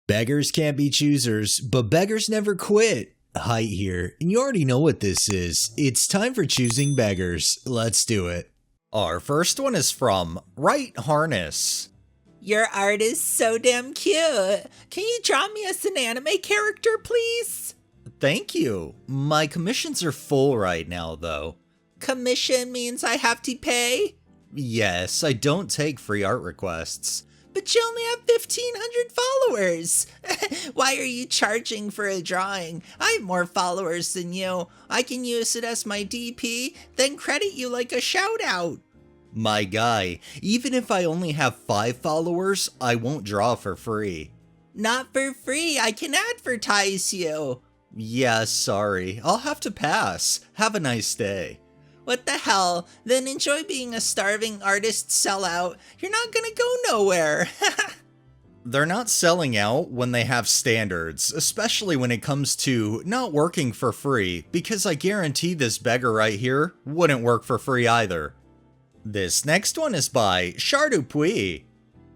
Beggars can't be choosers, but beggars never quit. Height here, and you already know what this is. It's time for Choosing Beggars. Let's do it. Our first one is from Right Harness. Your art is so damn cute. Can you draw me as an anime character, please? Thank you. My commissions are full right now, though. Commission means I have to pay? Yes, I don't take free art requests. But you only have 1,500 followers. Why are you charging for a drawing? I have more followers than you. I can use it as my DP, then credit you like a shout out. My guy, even if I only have 5 followers, I won't draw for free. Not for free, I can advertise you. Yeah, sorry. I'll have to pass. Have a nice day. What the hell? Then enjoy being a starving artist sellout. You're not gonna go nowhere. They're not selling out when they have standards, especially when it comes to not working for free, because I guarantee this beggar right here wouldn't work for free either. This next one is by Chardupuis.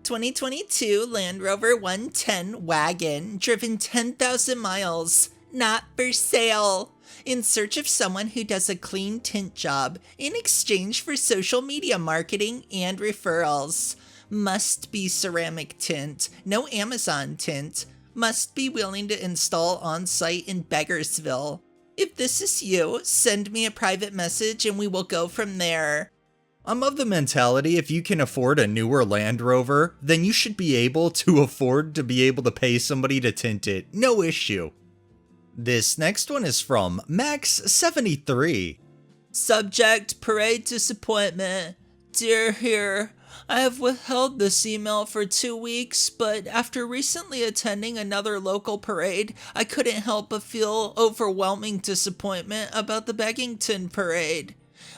2022 Land Rover 110 wagon, driven 10,000 miles, not for sale. In search of someone who does a clean tint job in exchange for social media marketing and referrals. Must be ceramic tint, no Amazon tint. Must be willing to install on site in Beggarsville. If this is you, send me a private message and we will go from there. I'm of the mentality if you can afford a newer Land Rover, then you should be able to afford to be able to pay somebody to tint it. No issue. This next one is from Max73. Subject, parade disappointment. Dear here, I have withheld this email for 2 weeks, but after recently attending another local parade, I couldn't help but feel overwhelming disappointment about the Beggington parade.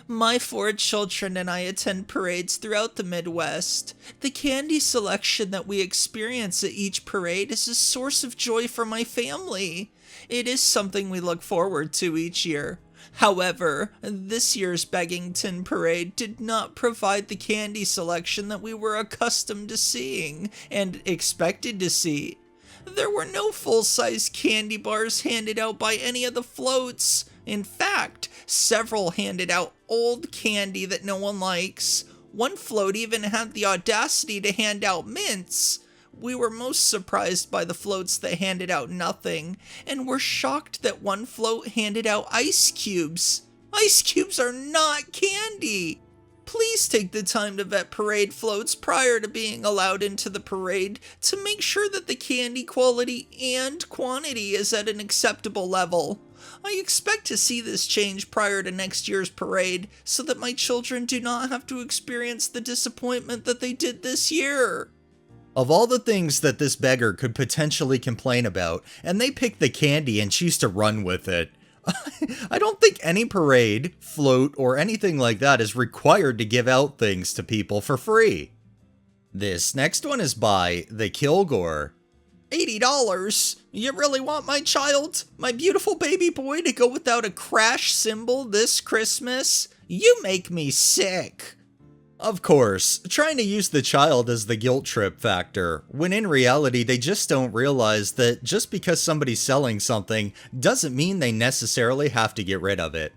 My 4 children and I attend parades throughout the Midwest. The candy selection that we experience at each parade is a source of joy for my family. It is something we look forward to each year. However, this year's Beggington parade did not provide the candy selection that we were accustomed to seeing and expected to see. There were no full-size candy bars handed out by any of the floats. In fact, several handed out old candy that no one likes. One float even had the audacity to hand out mints. We were most surprised by the floats that handed out nothing, and were shocked that one float handed out ice cubes. Ice cubes are not candy! Please take the time to vet parade floats prior to being allowed into the parade to make sure that the candy quality and quantity is at an acceptable level. I expect to see this change prior to next year's parade so that my children do not have to experience the disappointment that they did this year. Of all the things that this beggar could potentially complain about, and they pick the candy and choose to run with it. I don't think any parade, float, or anything like that is required to give out things to people for free. This next one is by The Kilgore. $80? You really want my child, my beautiful baby boy, to go without a crash cymbal this Christmas? You make me sick. Of course, trying to use the child as the guilt trip factor, when in reality they just don't realize that just because somebody's selling something doesn't mean they necessarily have to get rid of it.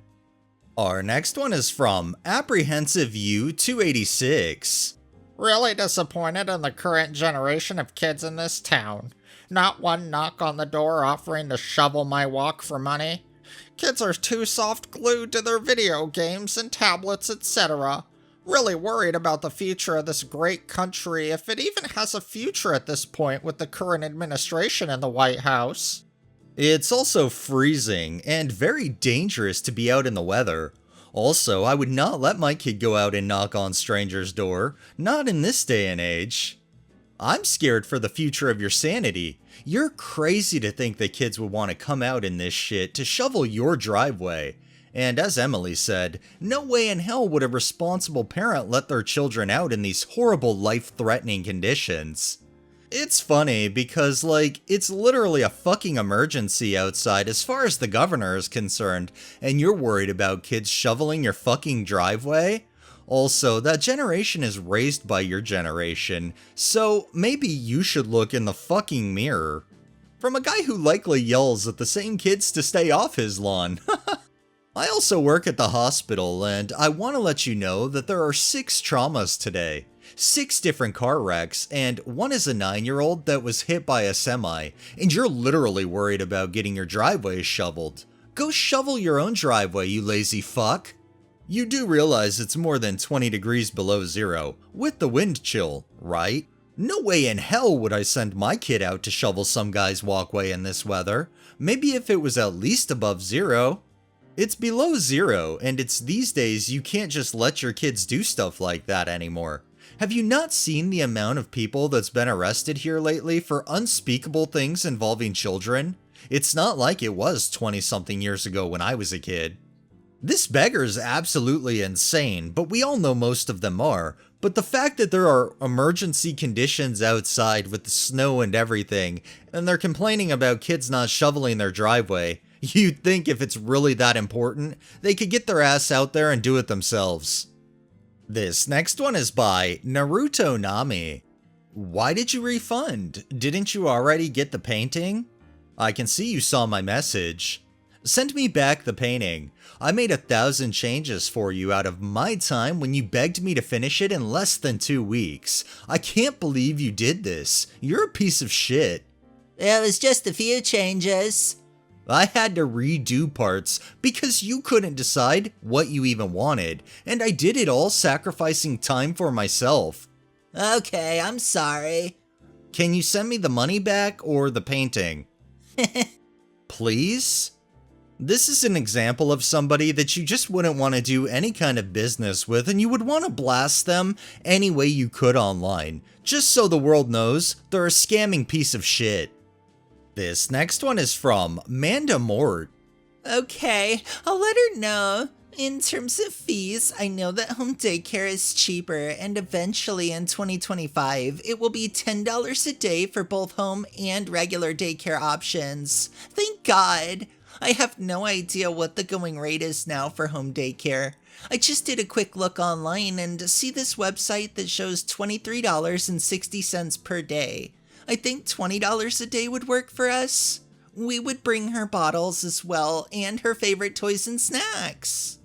Our next one is from Apprehensive U286. Really disappointed in the current generation of kids in this town. Not one knock on the door offering to shovel my walk for money. Kids are too soft glued to their video games and tablets, etc. Really worried about the future of this great country, if it even has a future at this point with the current administration in the White House. It's also freezing and very dangerous to be out in the weather. Also, I would not let my kid go out and knock on strangers' door, not in this day and age. I'm scared for the future of your sanity. You're crazy to think that kids would want to come out in this shit to shovel your driveway. And as Emily said, no way in hell would a responsible parent let their children out in these horrible life-threatening conditions. It's funny because, it's literally a fucking emergency outside as far as the governor is concerned, and you're worried about kids shoveling your fucking driveway? Also, that generation is raised by your generation, so maybe you should look in the fucking mirror. From a guy who likely yells at the same kids to stay off his lawn. I also work at the hospital, and I want to let you know that there are 6 traumas today. 6 different car wrecks, and one is a 9-year-old that was hit by a semi, and you're literally worried about getting your driveway shoveled. Go shovel your own driveway, you lazy fuck! You do realize it's more than 20 degrees below zero, with the wind chill, right? No way in hell would I send my kid out to shovel some guy's walkway in this weather. Maybe if it was at least above zero. It's below zero, and it's these days you can't just let your kids do stuff like that anymore. Have you not seen the amount of people that's been arrested here lately for unspeakable things involving children? It's not like it was 20-something years ago when I was a kid. This beggar's absolutely insane, but we all know most of them are. But the fact that there are emergency conditions outside with the snow and everything, and they're complaining about kids not shoveling their driveway, you'd think if it's really that important, they could get their ass out there and do it themselves. This next one is by Naruto Nami. Why did you refund? Didn't you already get the painting? I can see you saw my message. Send me back the painting. I made 1,000 changes for you out of my time when you begged me to finish it in less than 2 weeks. I can't believe you did this. You're a piece of shit. It was just a few changes. I had to redo parts because you couldn't decide what you even wanted, and I did it all sacrificing time for myself. Okay, I'm sorry. Can you send me the money back or the painting? Please? This is an example of somebody that you just wouldn't want to do any kind of business with, and you would want to blast them any way you could online, just so the world knows they're a scamming piece of shit. This next one is from Manda Mort. Okay, I'll let her know. In terms of fees, I know that home daycare is cheaper, and eventually in 2025, it will be $10 a day for both home and regular daycare options. Thank God! I have no idea what the going rate is now for home daycare. I just did a quick look online and see this website that shows $23.60 per day. I think $20 a day would work for us. We would bring her bottles as well, and her favorite toys and snacks.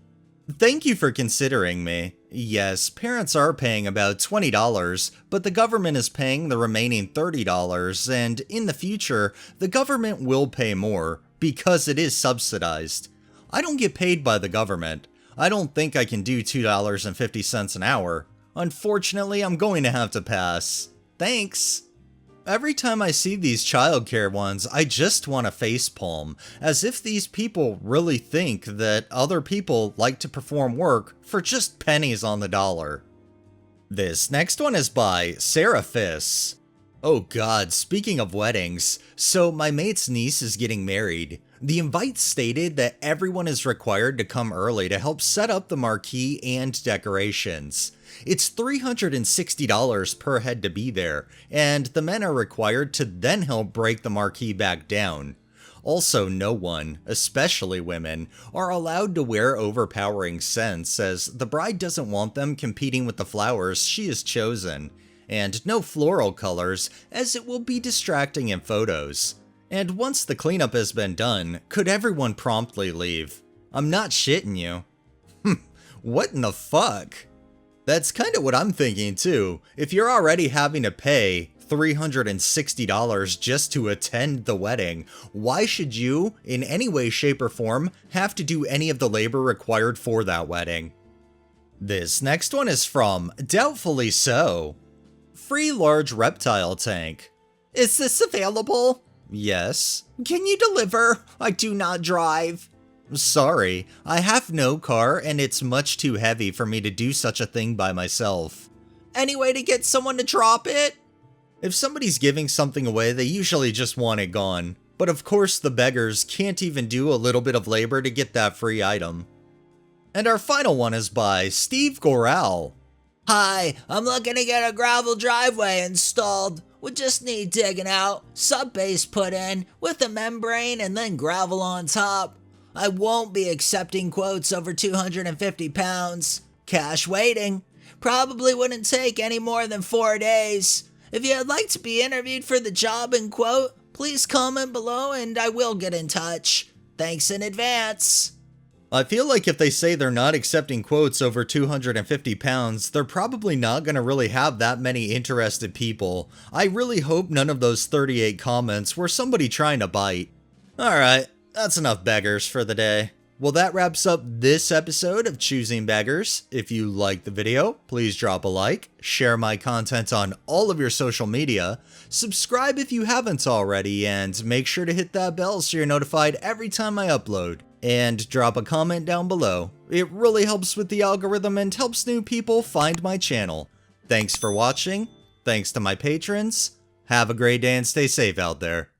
Thank you for considering me. Yes, parents are paying about $20, but the government is paying the remaining $30, and in the future, the government will pay more, because it is subsidized. I don't get paid by the government. I don't think I can do $2.50 an hour. Unfortunately, I'm going to have to pass. Thanks. Every time I see these childcare ones, I just want to facepalm, as if these people really think that other people like to perform work for just pennies on the dollar. This next one is by Sarah Fiss. Oh god, speaking of weddings, so my mate's niece is getting married. The invite stated that everyone is required to come early to help set up the marquee and decorations. It's $360 per head to be there, and the men are required to then help break the marquee back down. Also, no one, especially women, are allowed to wear overpowering scents, as the bride doesn't want them competing with the flowers she has chosen. And no floral colors, as it will be distracting in photos. And once the cleanup has been done, could everyone promptly leave? I'm not shitting you. What in the fuck? That's kinda what I'm thinking too. If you're already having to pay $360 just to attend the wedding, why should you, in any way, shape, or form, have to do any of the labor required for that wedding? This next one is from Doubtfully So. Free large reptile tank. Is this available? Yes. Can you deliver? I do not drive. Sorry, I have no car and it's much too heavy for me to do such a thing by myself. Any way to get someone to drop it? If somebody's giving something away, they usually just want it gone. But of course the beggars can't even do a little bit of labor to get that free item. And our final one is by Steve Goral. Hi, I'm looking to get a gravel driveway installed. We just need digging out, sub-base put in, with a membrane and then gravel on top. I won't be accepting quotes over 250 pounds. Cash waiting. Probably wouldn't take any more than 4 days. If you'd like to be interviewed for the job and quote, please comment below and I will get in touch. Thanks in advance. I feel like if they say they're not accepting quotes over 250 pounds, they're probably not going to really have that many interested people. I really hope none of those 38 comments were somebody trying to bite. Alright, that's enough beggars for the day. Well, that wraps up this episode of Choosing Beggars. If you liked the video, please drop a like, share my content on all of your social media, subscribe if you haven't already, and make sure to hit that bell so you're notified every time I upload. And drop a comment down below. It really helps with the algorithm and helps new people find my channel. Thanks for watching, thanks to my patrons, have a great day and stay safe out there.